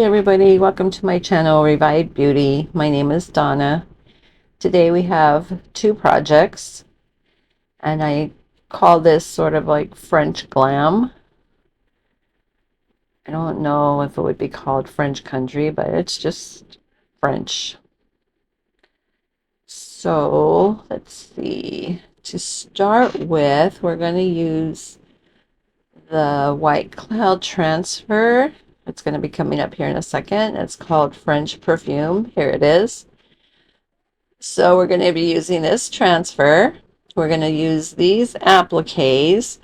everybody, welcome to my channel Revived Beauty. My name is Donna. Today we have two projects and I call this sort of like French Glam. I don't know if it would be called French Country, but it's just French. So let's see. To start with, we're going to use the White Cloud Transfer. It's going to be coming up here in a second. It's called French Perfume. Here it is. So we're going to be using this transfer. We're going to use these appliques,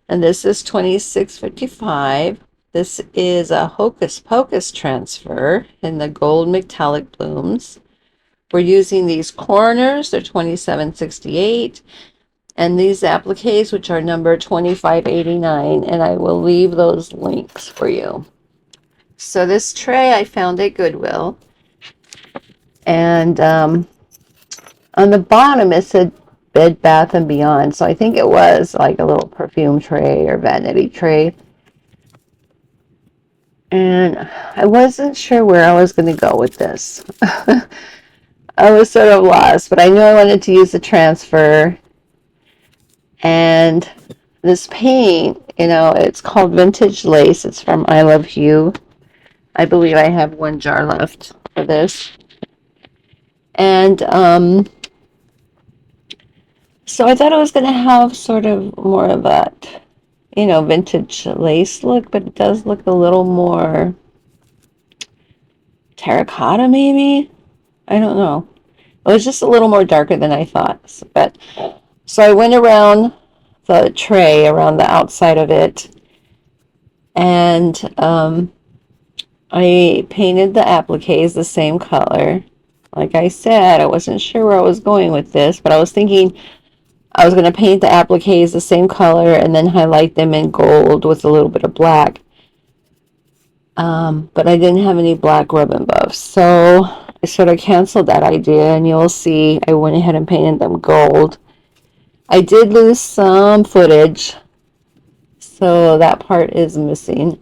and this is $26.55. This is a Hocus Pocus transfer in the gold metallic blooms. We're using these corners. They're $27.68. And these appliques, which are number $25.89, and I will leave those links for you. So this tray I found at Goodwill, and on the bottom it said Bed Bath and Beyond, so I think it was like a little perfume tray or vanity tray. And I wasn't sure where I was going to go with this. I was sort of lost, but I knew I wanted to use the transfer. And this paint, it's called Vintage Lace. It's from I Love You. I believe I have one jar left for this. And so I thought it was going to have sort of more of that, vintage lace look, but it does look a little more terracotta maybe. I don't know. It was just a little more darker than I thought. So I went around the tray, around the outside of it, and I painted the appliques the same color. Like I said, I wasn't sure where I was going with this, but I was thinking I was going to paint the appliques the same color and then highlight them in gold with a little bit of black. But I didn't have any black ribbon buffs, so I sort of canceled that idea, and you'll see I went ahead and painted them gold. I did lose some footage, so that part is missing.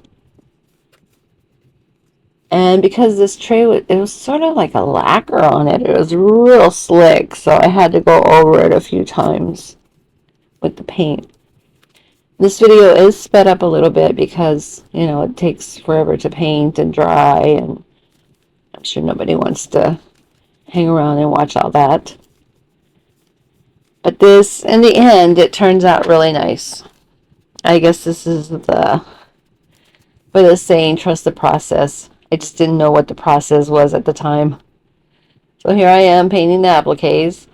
And because this tray, it was sort of like a lacquer on it. It was real slick, so I had to go over it a few times with the paint. This video is sped up a little bit because, it takes forever to paint and dry, and I'm sure nobody wants to hang around and watch all that. But this, in the end, it turns out really nice. I guess this is the saying, trust the process. I just didn't know what the process was at the time. So here I am painting the appliques.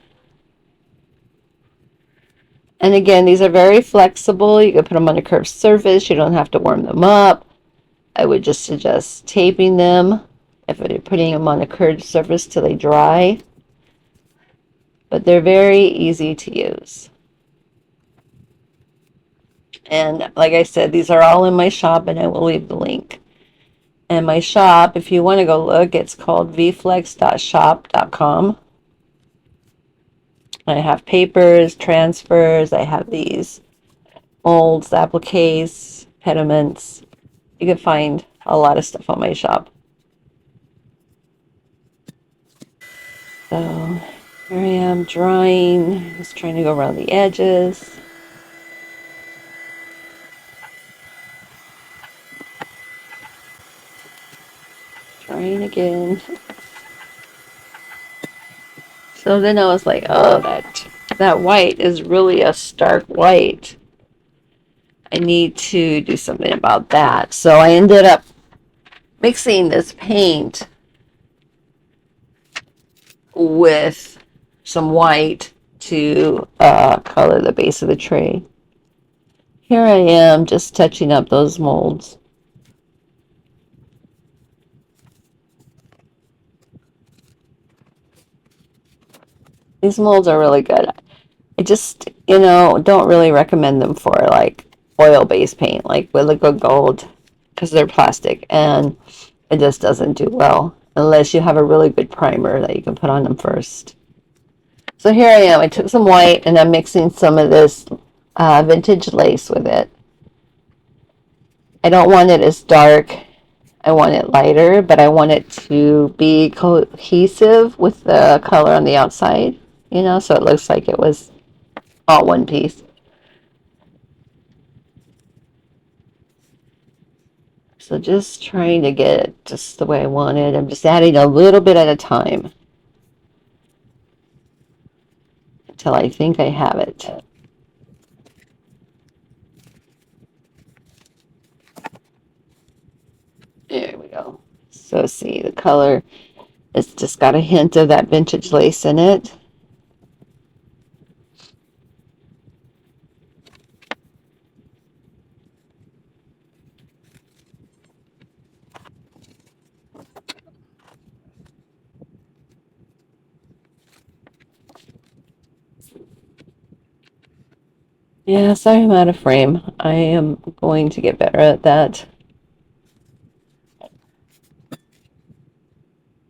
And again, these are very flexible. You can put them on a curved surface. You don't have to warm them up. I would just suggest taping them if you're putting them on a curved surface till they dry. But they're very easy to use. And like I said, these are all in my shop, and I will leave the link. And my shop, if you want to go look, it's called vflex.shop.com. I have papers, transfers, I have these molds, appliques, pediments. You can find a lot of stuff on my shop. So here I am drawing, just trying to go around the edges. Trying again. So then I was like, oh, that white is really a stark white. I need to do something about that. So I ended up mixing this paint with some white to color the base of the tray. Here I am just touching up those molds. These molds are really good. I just, don't really recommend them for like oil-based paint, like with liquid gold, because they're plastic and it just doesn't do well unless you have a really good primer that you can put on them first. So here I am. I took some white and I'm mixing some of this vintage lace with it. I don't want it as dark I want it lighter, but I want it to be cohesive with the color on the outside, you know, so it looks like it was all one piece. So just trying to get it just the way I want it. I'm just adding a little bit at a time until I think I have it. There we go. So see, the color, it's just got a hint of that vintage lace in it. Yeah, sorry I'm out of frame. I am going to get better at that.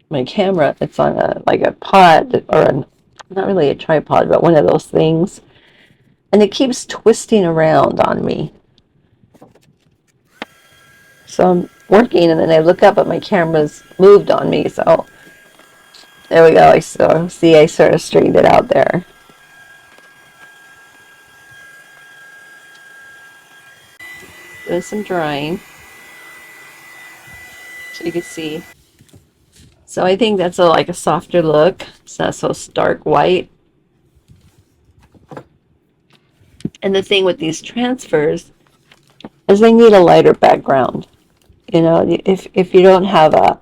My camera, it's on a like a pod or not really a tripod, but one of those things. And it keeps twisting around on me. So I'm working and then I look up and my camera's moved on me. So there we go. I see I sort of straightened it out there. Doing some drying. So you can see. So I think that's like a softer look. It's not so stark white. And the thing with these transfers is they need a lighter background. You know, if you don't have a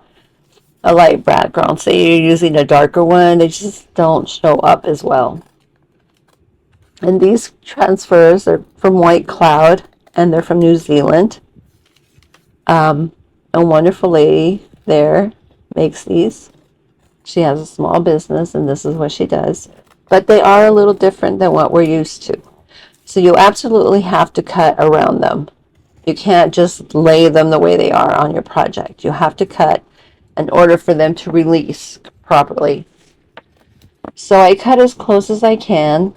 light background, say you're using a darker one, they just don't show up as well. And these transfers are from White Cloud, and they're from New Zealand. A wonderful lady there makes these. She has a small business, and this is what she does. But they are a little different than what we're used to. So you absolutely have to cut around them. You can't just lay them the way they are on your project. You have to cut in order for them to release properly. So I cut as close as I can.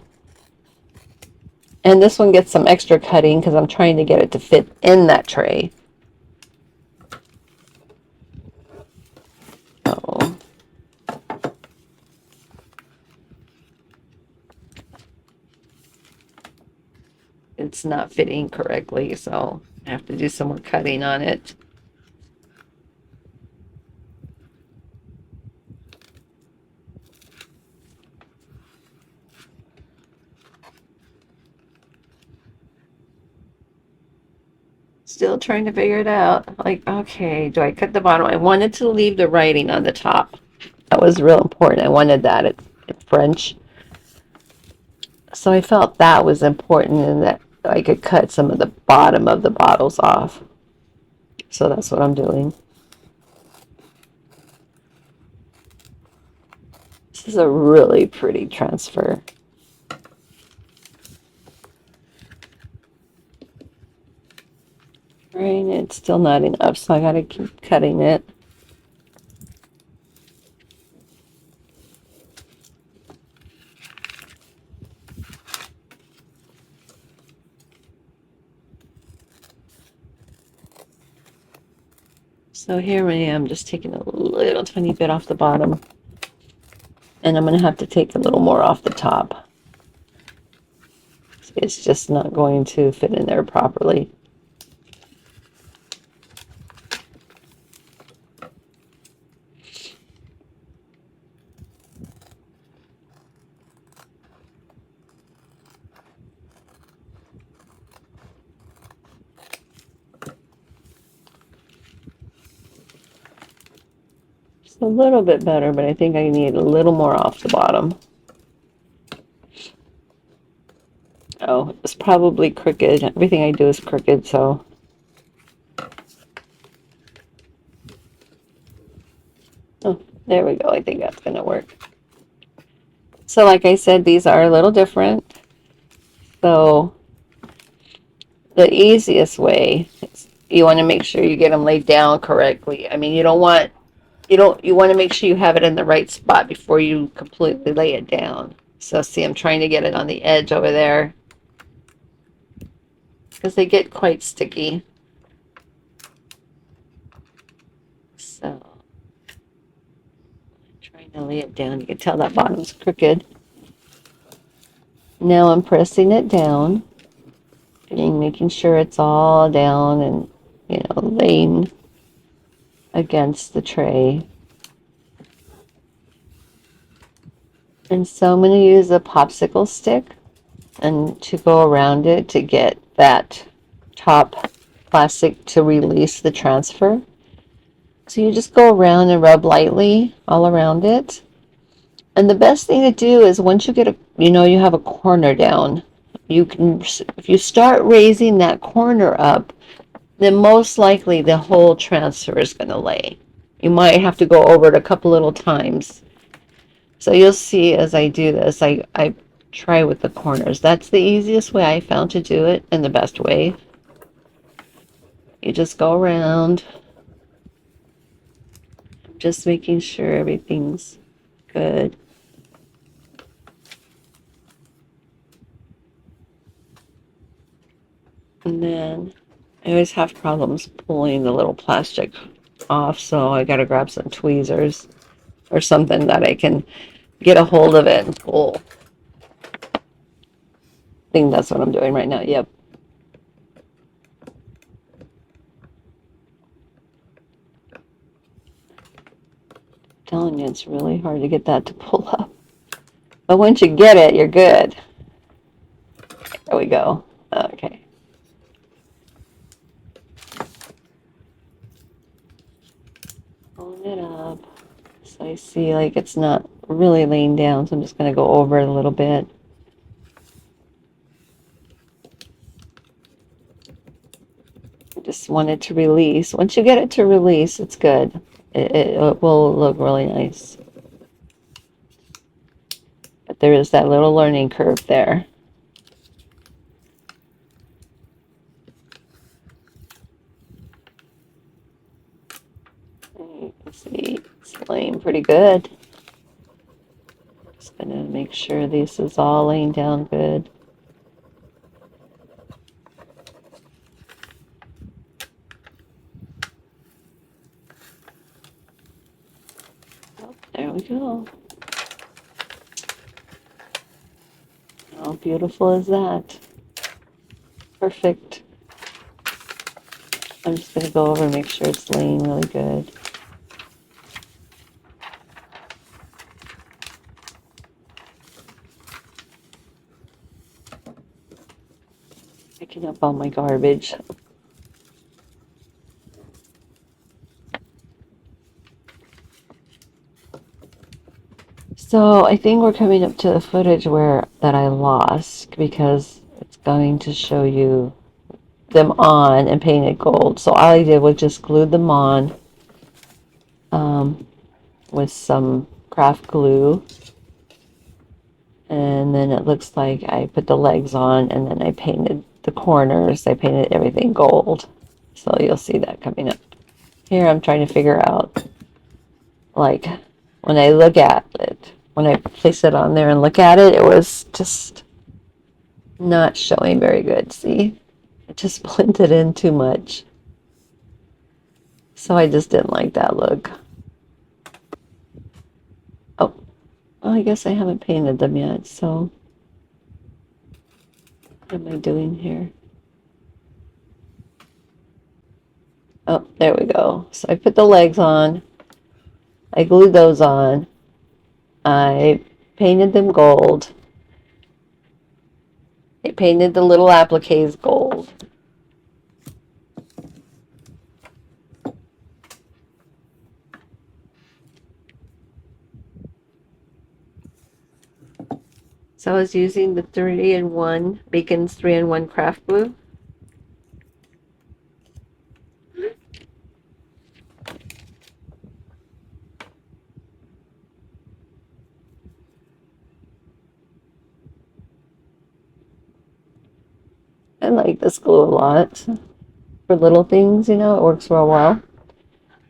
And this one gets some extra cutting because I'm trying to get it to fit in that tray. Oh. It's not fitting correctly, so I have to do some more cutting on it. Still trying to figure it out. Like, okay, do I cut the bottom? I wanted to leave the writing on the top. That was real important. I wanted that in French. So I felt that was important and that I could cut some of the bottom of the bottles off. So that's what I'm doing. This is a really pretty transfer. Right, it's still not enough, so I gotta keep cutting it. So here I am, just taking a little tiny bit off the bottom. And I'm going to have to take a little more off the top. It's just not going to fit in there properly. Just a little bit better, but I think I need a little more off the bottom. Oh, it's probably crooked. Everything I do is crooked, so. Oh, there we go. I think that's going to work. So like I said, these are a little different. So the easiest way is you want to make sure you get them laid down correctly. I mean, you want to make sure you have it in the right spot before you completely lay it down. So see, I'm trying to get it on the edge over there because they get quite sticky. lay it down. You can tell that bottom's crooked. Now I'm pressing it down and making sure it's all down and, laying against the tray. And so I'm going to use a popsicle stick and to go around it to get that top plastic to release the transfer. So you just go around and rub lightly all around it. And the best thing to do is once you get you have a corner down, you can, if you start raising that corner up, then most likely the whole transfer is going to lay. You might have to go over it a couple little times. So you'll see as I do this, I try with the corners. That's the easiest way I found to do it and the best way. You just go around, just making sure everything's good. And then I always have problems pulling the little plastic off, so I gotta grab some tweezers or something that I can get a hold of it and pull. I think that's what I'm doing right now. Yep. I'm telling you, it's really hard to get that to pull up. But once you get it, you're good. There we go. Okay. Pulling it up. So I see like it's not really laying down, so I'm just going to go over it a little bit. I just want it to release. Once you get it to release, it's good. It will look really nice. But there is that little learning curve there. You can see it's laying pretty good. Just gonna make sure this is all laying down good. Oh, there we go. How beautiful is that? Perfect. I'm just going to go over and make sure it's laying really good. Picking up all my garbage. So I think we're coming up to the footage that I lost because it's going to show you them on and painted gold. So all I did was just glue them on with some craft glue, and then it looks like I put the legs on and then I painted the corners. I painted everything gold, so you'll see that coming up. Here I'm trying to figure out, like, when I look at it, when I place it on there and look at it, it was just not showing very good. See, it just blended in too much. So I just didn't like that look. Oh, well, I guess I haven't painted them yet, so what am I doing here? Oh, there we go. So I put the legs on. I glued those on. I painted them gold. I painted the little appliques gold. So I was using the 3-in-1, Beacon's 3-in-1 craft glue. I like this glue a lot for little things, it works real well.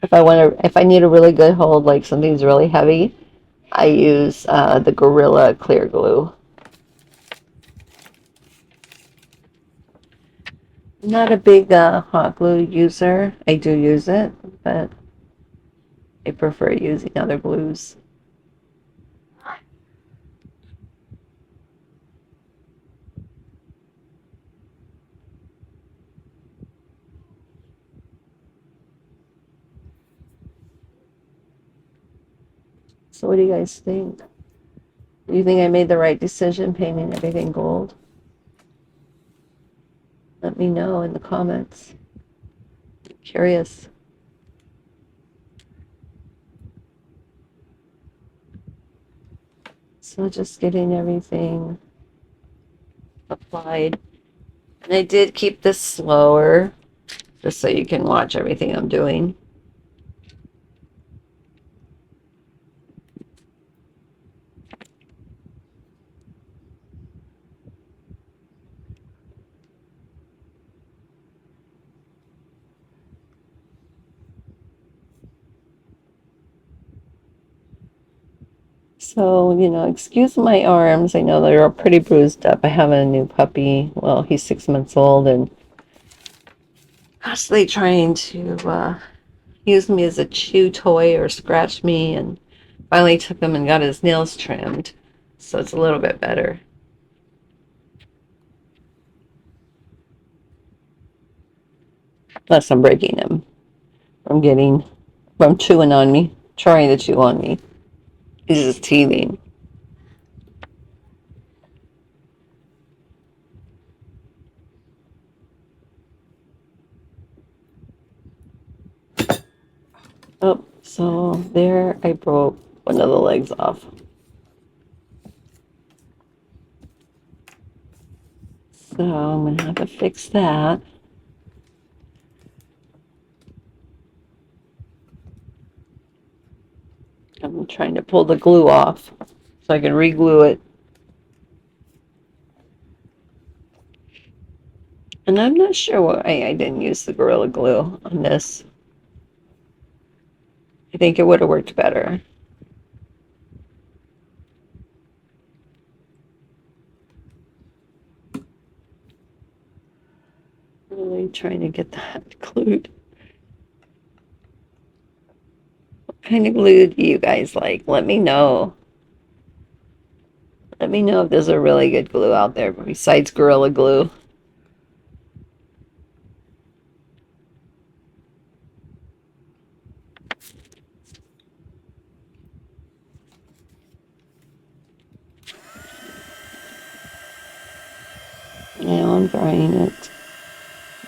If I need a really good hold, like something's really heavy, I use the Gorilla clear glue. I'm not a big hot glue user. I do use it, but I prefer using other glues. So what do you guys think? Do you think I made the right decision painting everything gold? Let me know in the comments. I'm curious. So just getting everything applied. And I did keep this slower just so you can watch everything I'm doing. So, excuse my arms. I know they're pretty bruised up. I have a new puppy. Well, he's 6 months old and constantly trying to use me as a chew toy or scratch me, and finally took him and got his nails trimmed. So it's a little bit better. Unless I'm breaking him from chewing on me, trying to chew on me. He's just teething. Oh, so there I broke one of the legs off. So I'm going to have to fix that. I'm trying to pull the glue off so I can re-glue it. And I'm not sure why I didn't use the Gorilla Glue on this. I think it would have worked better. Really trying to get that glued. What kind of glue do you guys like? Let me know. Let me know if there's a really good glue out there besides Gorilla Glue. Now I'm drying it,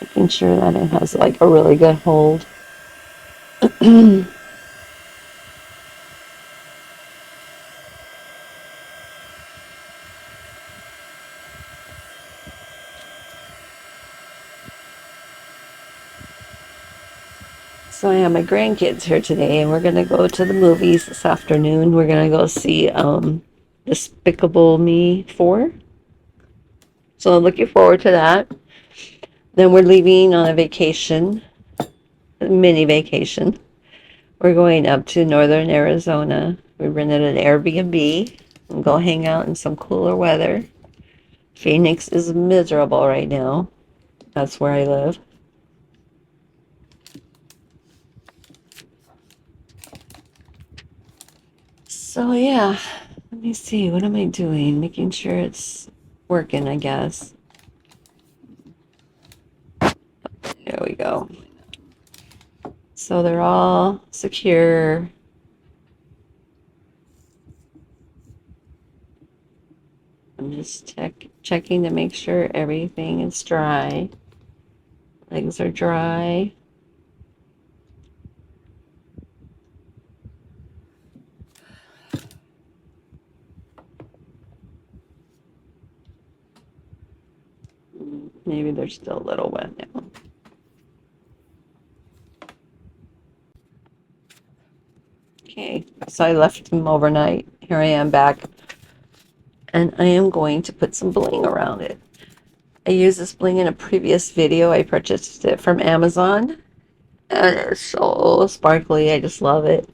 making sure that it has like a really good hold. So I have my grandkids here today, and we're gonna go to the movies this afternoon. We're gonna go see Despicable Me 4. So I'm looking forward to that. Then we're leaving on a vacation, a mini vacation. We're going up to northern Arizona. We rented an Airbnb and go hang out in some cooler weather. Phoenix is miserable right now. That's where I live. So yeah, let me see. What am I doing? Making sure it's working, I guess. There we go. So they're all secure. I'm just checking to make sure everything is dry. Legs are dry. Maybe they're still a little wet now. Okay, so I left them overnight. Here I am back. And I am going to put some bling around it. I used this bling in a previous video. I purchased it from Amazon. And it's so sparkly. I just love it.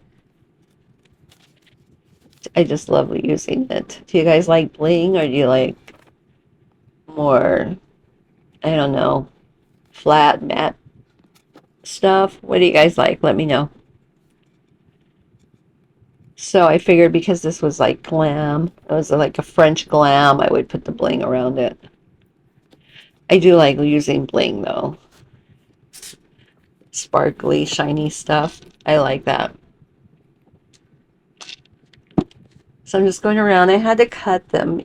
I just love using it. Do you guys like bling, or do you like more, I don't know, flat, matte stuff? What do you guys like? Let me know. So I figured because this was like glam, it was like a French glam, I would put the bling around it. I do like using bling though. Sparkly, shiny stuff. I like that. So I'm just going around. I had to cut them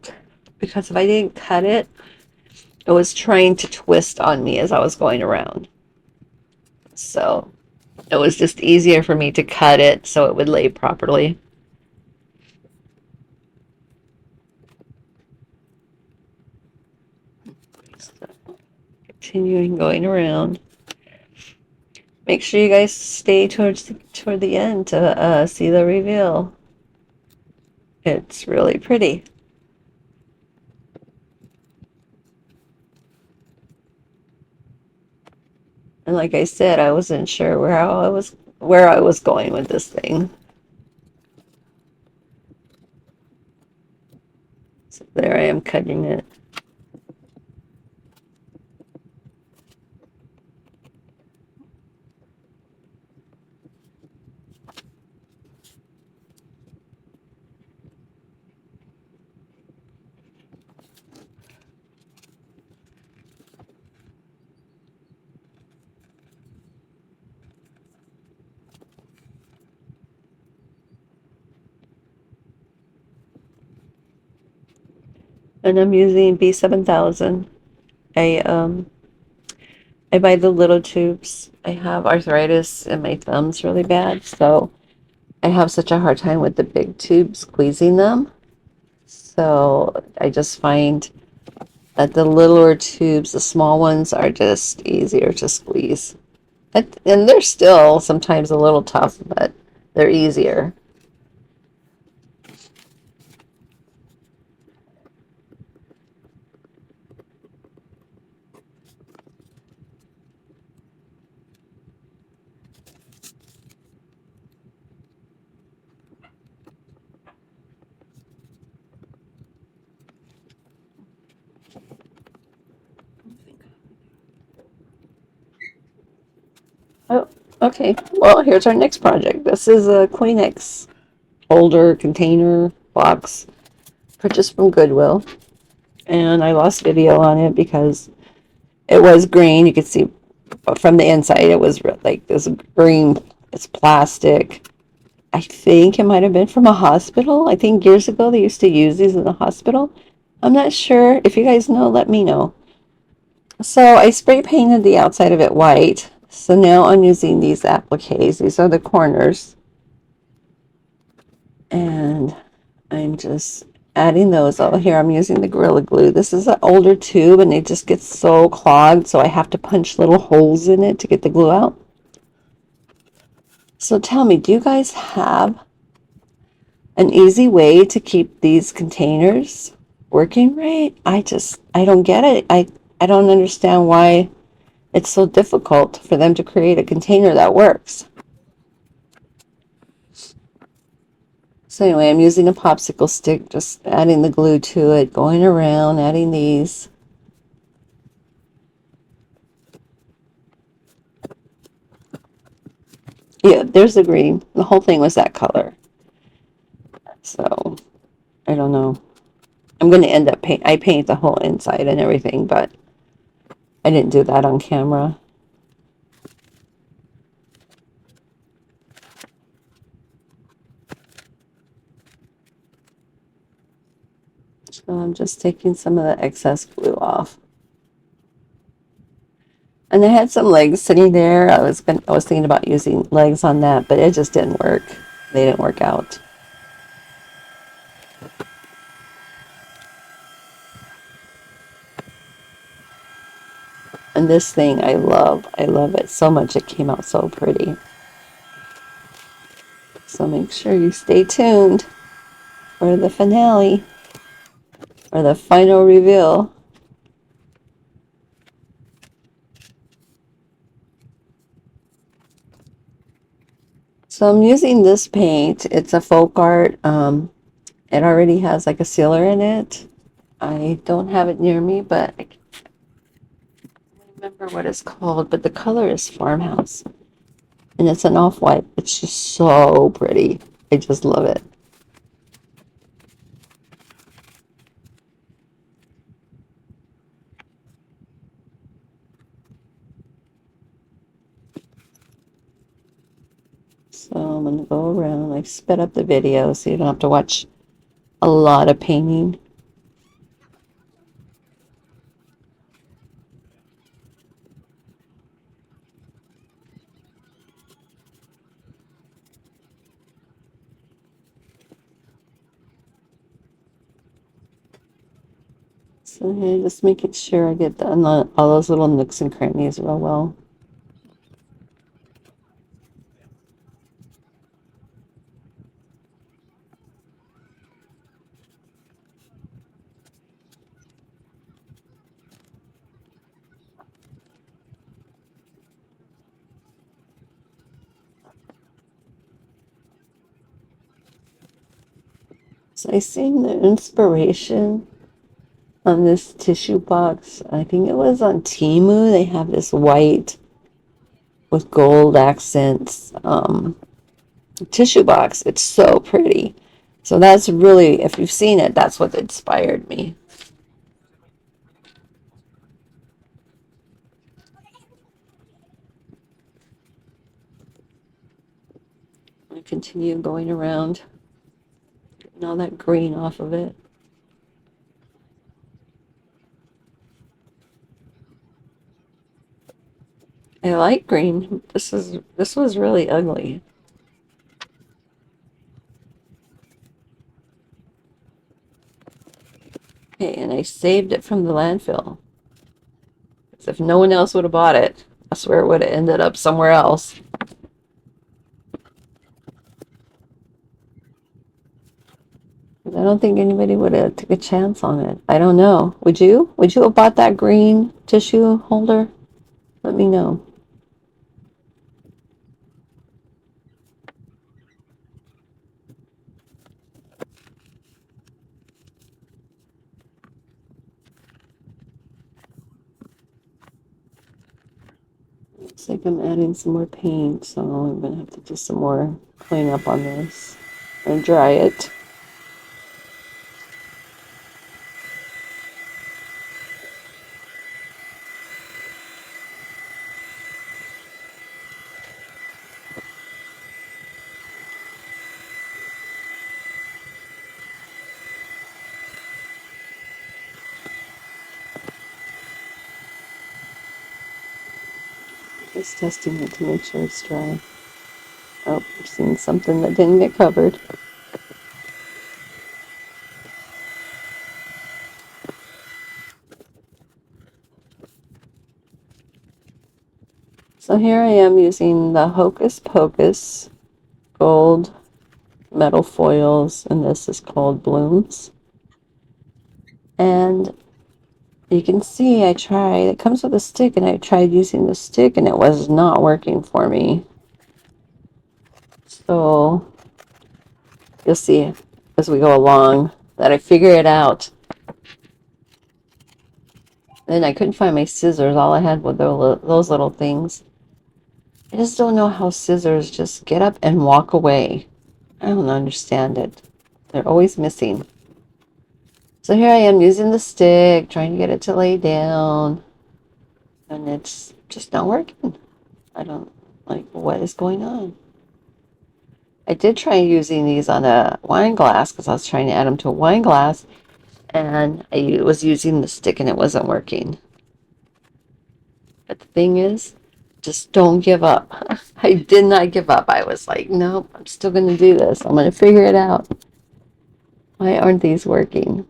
because if I didn't cut it, it was trying to twist on me as I was going around. So it was just easier for me to cut it so it would lay properly. So, continuing going around. Make sure you guys stay toward the end to see the reveal. It's really pretty. And like I said, I wasn't sure where I was going with this thing. So there I am cutting it. And I'm using B7000. I I buy the little tubes. I have arthritis in my thumbs really bad, so I have such a hard time with the big tubes squeezing them. So I just find that the littler tubes, the small ones, are just easier to squeeze. And they're still sometimes a little tough, but they're easier. Oh, okay. Well, here's our next project. This is a Kleenex holder container box purchased from Goodwill. And I lost video on it because it was green. You could see from the inside it was like this green, it's plastic. I think it might have been from a hospital. I think years ago they used to use these in the hospital. I'm not sure. If you guys know, let me know. So I spray painted the outside of it white. So now I'm using these appliques. These are the corners. And I'm just adding those. Oh, here I'm using the Gorilla Glue. This is an older tube and it just gets so clogged, so I have to punch little holes in it to get the glue out. So tell me, do you guys have an easy way to keep these containers working right? I don't get it. I don't understand why it's so difficult for them to create a container that works. So anyway, I'm using a popsicle stick, just adding the glue to it, going around, adding these. Yeah, there's the green. The whole thing was that color. So, I don't know. I'm going to end up I paint the whole inside and everything, but I didn't do that on camera. So I'm just taking some of the excess glue off. And I had some legs sitting there. I was thinking about using legs on that, but it just didn't work. They didn't work out. And this thing I love. I love it so much. It came out so pretty. So make sure you stay tuned for the finale or the final reveal. So I'm using this paint. It's a folk art. It already has like a sealer in it. I don't have it near me, but I can't remember what it's called. But the color is Farmhouse. And it's an off-white. It's just so pretty. I just love it. So I'm going to go around. I sped up the video so you don't have to watch a lot of painting. So yeah, just making sure I get all those little nooks and crannies real well. So I seen the inspiration on this tissue box. I think it was on Temu. They have this white with gold accents tissue box. It's so pretty. So that's really, if you've seen it, that's what inspired me. I continue going around, getting all that green off of it. I like green. This was really ugly. Okay, and I saved it from the landfill. Because if no one else would have bought it, I swear it would have ended up somewhere else. I don't think anybody would have took a chance on it. I don't know. Would you? Would you have bought that green tissue holder? Let me know. Looks like I'm adding some more paint, so I'm gonna have to do some more clean up on this and dry it. Just testing it to make sure it's dry. Oh, I'm seeing something that didn't get covered. So here I am using the Hocus Pocus gold metal foils, and this is called Blooms. And you can see it comes with a stick, and I tried using the stick, and it was not working for me. So you'll see as we go along that I figure it out. Then I couldn't find my scissors. All I had were those little things. I just don't know how scissors just get up and walk away. I don't understand it. They're always missing. So here I am using the stick, trying to get it to lay down, and it's just not working. I don't like what is going on. I did try using these on a wine glass because I was trying to add them to a wine glass, and I was using the stick and it wasn't working. But the thing is, just don't give up. I did not give up. I was like, nope, I'm still going to do this. I'm going to figure it out. Why aren't these working?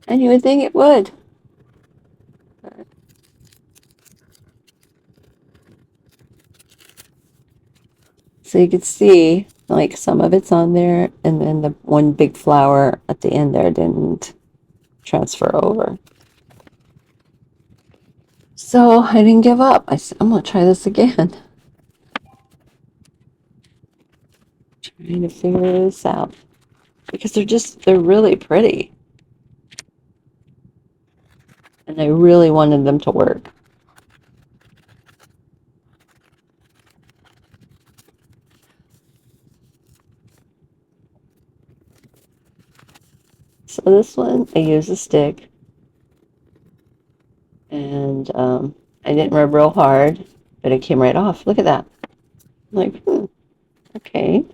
And you would think it would. So you could see, like, some of it's on there, and then the one big flower at the end there didn't transfer over. So I didn't give up. I said, I'm going to try this again. Trying to figure this out. Because they're really pretty. And I really wanted them to work. So this one, I use a stick. And I didn't rub real hard, but it came right off. Look at that. I'm like, okay.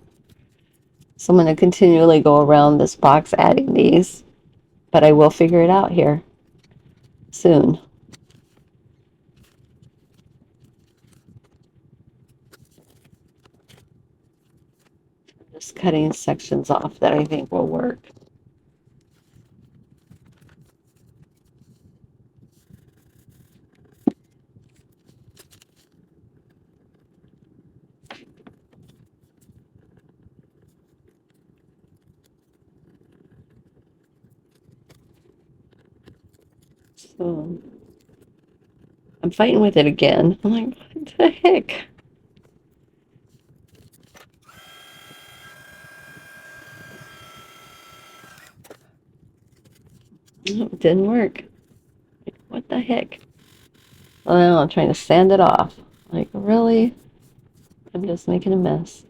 So I'm going to continually go around this box adding these, but I will figure it out here soon. Just cutting sections off that I think will work. So I'm fighting with it again. I'm like, what the heck? It didn't work. Like, what the heck? Well, I'm trying to sand it off. Like, really? I'm just making a mess.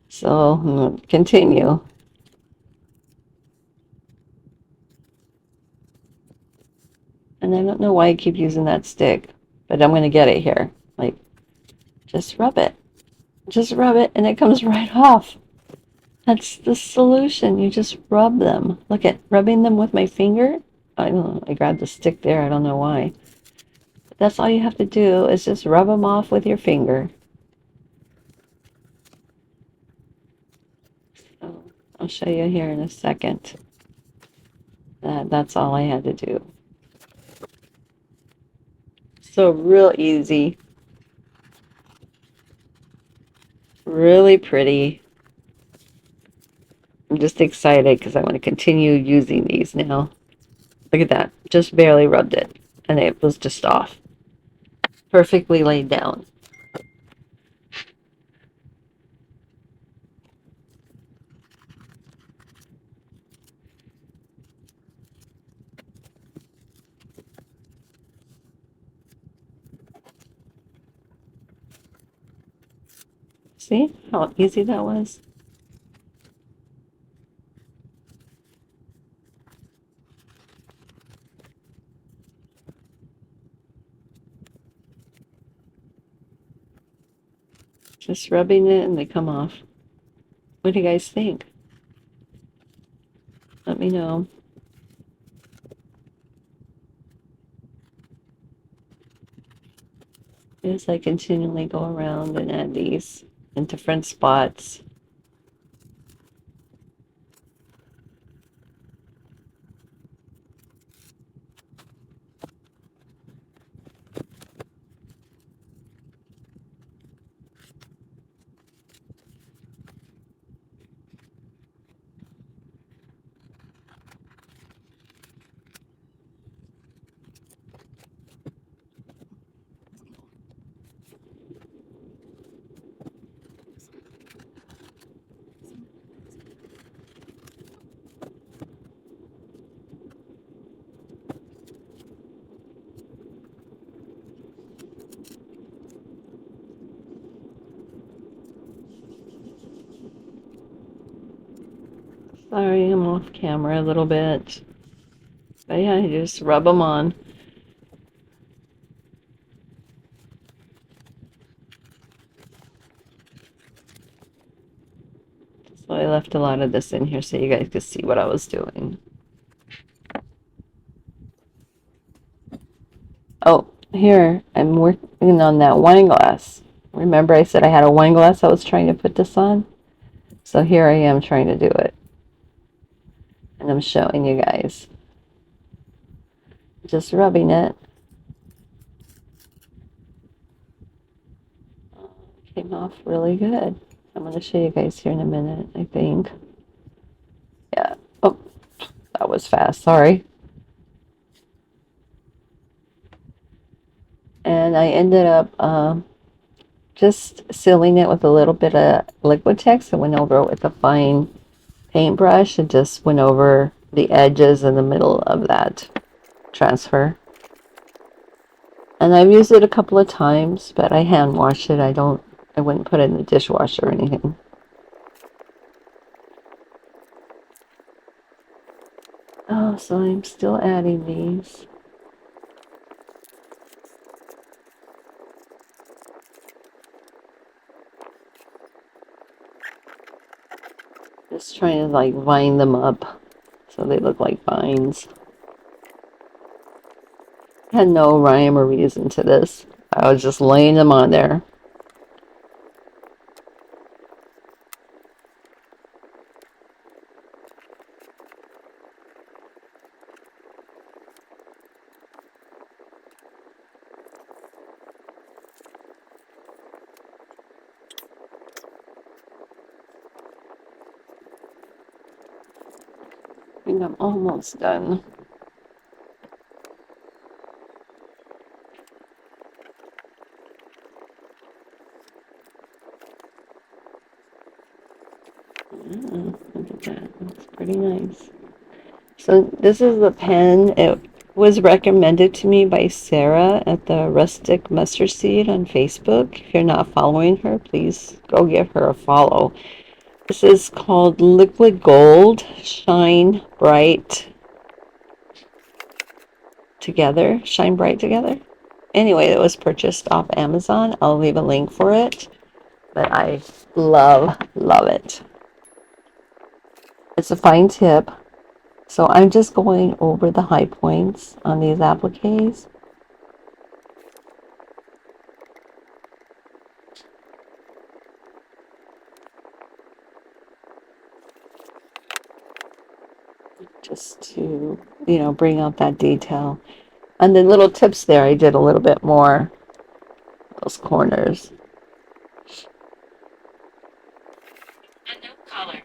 So I'm going to continue. And I don't know why I keep using that stick, but I'm going to get it here. Like, just rub it. Just rub it and it comes right off. That's the solution. You just rub them. Look at rubbing them with my finger. I don't know. I grabbed the stick there. I don't know why. But that's all you have to do is just rub them off with your finger. So I'll show you here in a second. That's all I had to do. So real easy. Really pretty. I'm just excited because I want to continue using these now. Look at that. Just barely rubbed it. And it was just off. Perfectly laid down. See how easy that was? Just rubbing it and they come off. What do you guys think? Let me know. As I continually go around and add these in different spots. Sorry, I'm off camera a little bit. But yeah, you just rub them on. So I left a lot of this in here so you guys could see what I was doing. Oh, here, I'm working on that wine glass. Remember I said I had a wine glass I was trying to put this on? So here I am trying to do it. And I'm showing you guys. Just rubbing it. Came off really good. I'm going to show you guys here in a minute, I think. Yeah. Oh, that was fast. Sorry. And I ended up just sealing it with a little bit of Liquitex. I went over it with a fine paintbrush and just went over the edges in the middle of that transfer. And I've used it a couple of times, but I hand wash it. I wouldn't put it in the dishwasher or anything. Oh, so I'm still adding these. Just trying to like vine them up so they look like vines. Had no rhyme or reason to this. I was just laying them on there. I think I'm almost done. Look at that. That's pretty nice. So this is the pen. It was recommended to me by Sarah at the Rustic Mustard Seed on Facebook. If you're not following her, please go give her a follow. This is called Liquid Gold Shine Bright Together. Shine Bright Together. Anyway, it was purchased off Amazon. I'll leave a link for it. But I love it. It's a fine tip. So I'm just going over the high points on these appliques. Just to, bring out that detail. And the little tips there, I did a little bit more, those corners. A new color.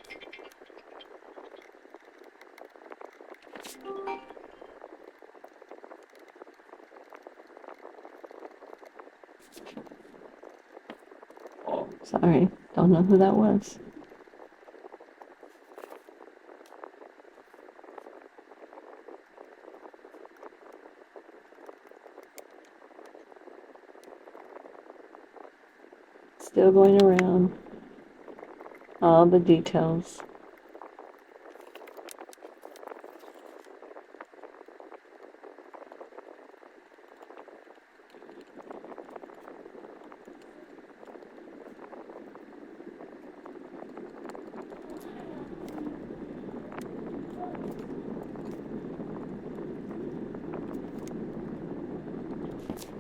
Oh, sorry, don't know who that was. Still going around all the details.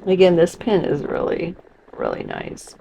Again, this pen is really, really nice.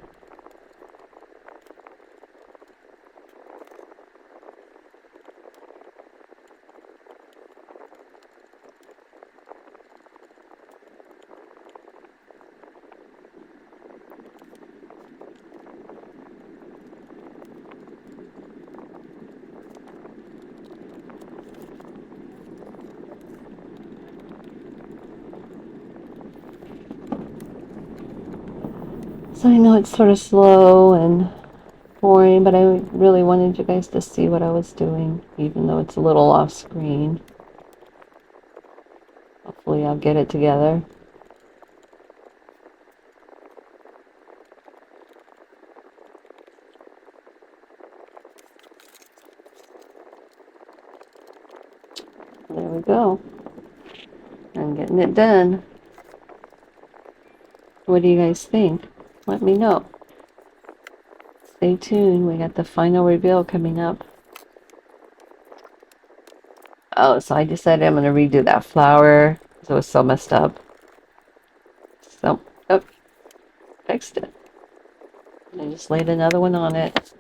So I know it's sort of slow and boring, but I really wanted you guys to see what I was doing, even though it's a little off screen. Hopefully I'll get it together. There we go. I'm getting it done. What do you guys think? Let me know. Stay tuned. We got the final reveal coming up. Oh, so I decided I'm going to redo that flower because it was so messed up. So, oh, fixed it. I just laid another one on it.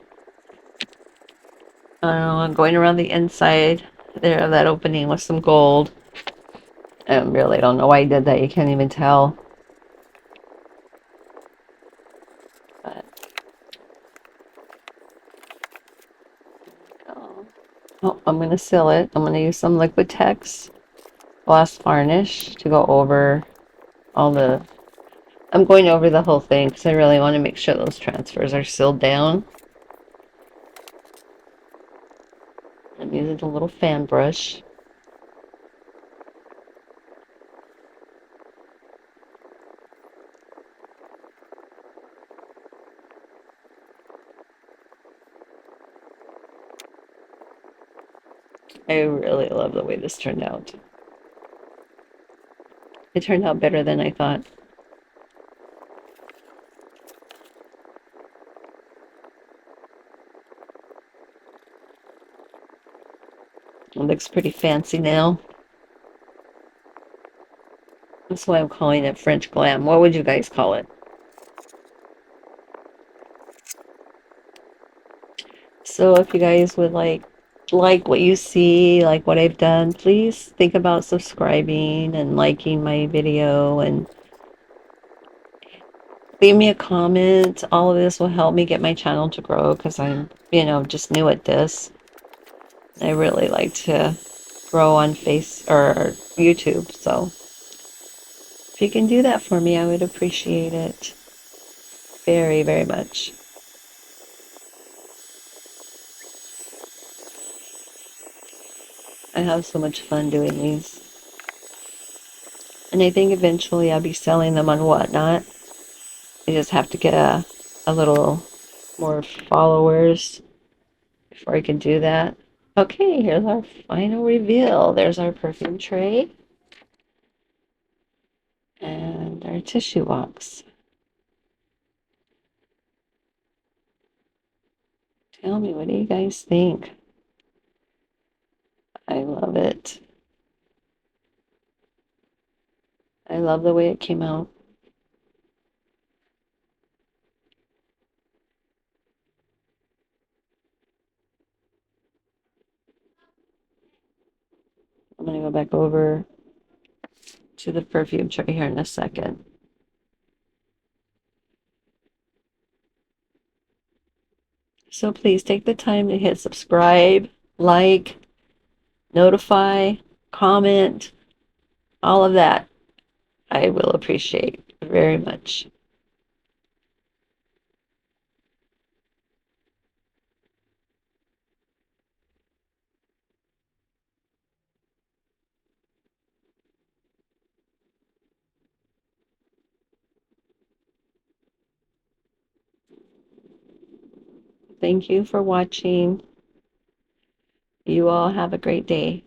I'm going around the inside there of that opening with some gold. I really don't know why I did that. You can't even tell. But, oh, I'm going to seal it. I'm going to use some liquid text gloss varnish to go over all the... I'm going over the whole thing because I really want to make sure those transfers are sealed down. I'm using a little fan brush. I really love the way this turned out. It turned out better than I thought. It looks pretty fancy now. That's why I'm calling it French Glam. What would you guys call it? So if you guys would like what you see, like what I've done, please think about subscribing and liking my video and leave me a comment. All of this will help me get my channel to grow because I'm, just new at this. I really like to grow on Face or YouTube. So if you can do that for me, I would appreciate it very, very much. I have so much fun doing these. And I think eventually I'll be selling them on Whatnot. I just have to get a little more followers before I can do that. Okay, here's our final reveal. There's our perfume tray and our tissue box. Tell me, what do you guys think? I love it. I love the way it came out. I'm going to go back over to the perfume tray here in a second. So please take the time to hit subscribe, like, notify, comment, all of that. I will appreciate very much. Thank you for watching. You all have a great day.